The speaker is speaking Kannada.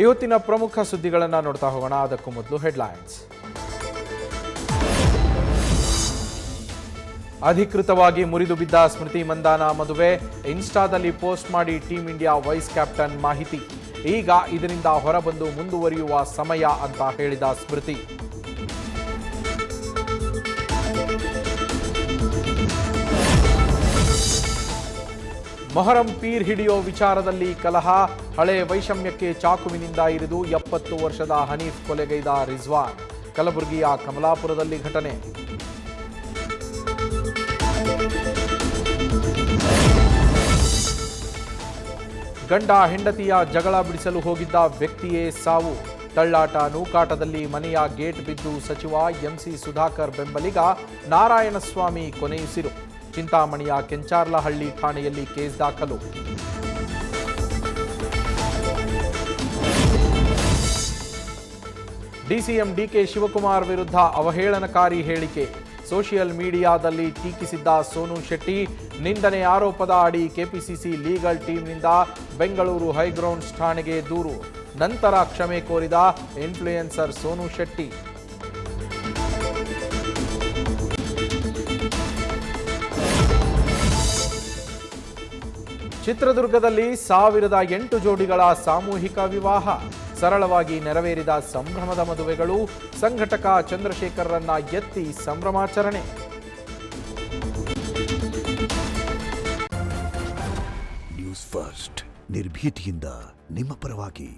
ಇವತ್ತಿನ ಪ್ರಮುಖ ಸುದ್ದಿಗಳನ್ನು ನೋಡ್ತಾ ಹೋಗೋಣ. ಅದಕ್ಕೂ ಮೊದಲು ಹೆಡ್ಲೈನ್ಸ್. ಅಧಿಕೃತವಾಗಿ ಮುರಿದು ಬಿದ್ದ ಸ್ಮೃತಿ ಮಂದಾನ ಮದುವೆ, ಇನ್ಸ್ಟಾದಲ್ಲಿ ಪೋಸ್ಟ್ ಮಾಡಿ ಟೀಂ ಇಂಡಿಯಾ ವೈಸ್ ಕ್ಯಾಪ್ಟನ್ ಮಾಹಿತಿ. ಈಗ ಇದರಿಂದ ಹೊರಬಂದು ಮುಂದುವರಿಯುವ ಸಮಯ ಅಂತ ಹೇಳಿದ ಸ್ಮೃತಿ. ಮೊಹರಂ ಪೀರ್ ಹಿಡಿಯೋ ವಿಚಾರದಲ್ಲಿ ಕಲಹ, ಹಳೆ ವೈಷಮ್ಯಕ್ಕೆ ಚಾಕುವಿನಿಂದ ಇರಿದು 70 ವರ್ಷದ ಹನೀಫ್ ಕೊಲೆಗೈದ ರಿಜ್ವಾನ್. ಕಲಬುರಗಿಯ ಕಮಲಾಪುರದಲ್ಲಿ ಘಟನೆ. ಗಂಡ ಹೆಂಡತಿಯ ಜಗಳ ಬಿಡಿಸಲು ಹೋಗಿದ್ದ ವ್ಯಕ್ತಿಯೇ ಸಾವು. ತಳ್ಳಾಟ ನೂಕಾಟದಲ್ಲಿ ಮನೆಯ ಗೇಟ್ ಬಿದ್ದು ಸಚಿವ ಎಂಸಿ ಸುಧಾಕರ್ ಬೆಂಬಲಿಗ ನಾರಾಯಣಸ್ವಾಮಿ ಕೊನೆಯುಸಿರು. ಚಿಂತಾಮಣಿಯ ಕೆಂಚಾರ್ಲಹಳ್ಳಿ ಠಾಣೆಯಲ್ಲಿ ಕೇಸ್ ದಾಖಲು. ಡಿಸಿಎಂ ಡಿಕೆ ಶಿವಕುಮಾರ್ ವಿರುದ್ಧ ಅವಹೇಳನಕಾರಿ ಹೇಳಿಕೆ. ಸೋಷಿಯಲ್ ಮೀಡಿಯಾದಲ್ಲಿ ಟೀಕಿಸಿದ್ದ ಸೋನು ಶೆಟ್ಟಿ. ನಿಂದನೆ ಆರೋಪದ ಅಡಿ ಕೆಪಿಸಿಸಿ ಲೀಗಲ್ ಟೀಮ್ನಿಂದ ಬೆಂಗಳೂರು ಹೈಗ್ರೌಂಡ್ಸ್ ಠಾಣೆಗೆ ದೂರು. ನಂತರ ಕ್ಷಮೆ ಕೋರಿದ ಇನ್ಫ್ಲೂಯೆನ್ಸರ್ ಸೋನು ಶೆಟ್ಟಿ. ಚಿತ್ರದುರ್ಗದಲ್ಲಿ 1008 ಜೋಡಿಗಳ ಸಾಮೂಹಿಕ ವಿವಾಹ. ಸರಳವಾಗಿ ನೆರವೇರಿದ ಸಂಭ್ರಮದ ಮದುವೆಗಳು. ಸಂಘಟಕ ಚಂದ್ರಶೇಖರ್ರನ್ನ ಎತ್ತಿ ಸಂಭ್ರಮಾಚರಣೆ. ನ್ಯೂಸ್ ಫಸ್ಟ್, ನಿರ್ಭೀತಿಯಿಂದ ನಿಮ್ಮ ಪರವಾಗಿ.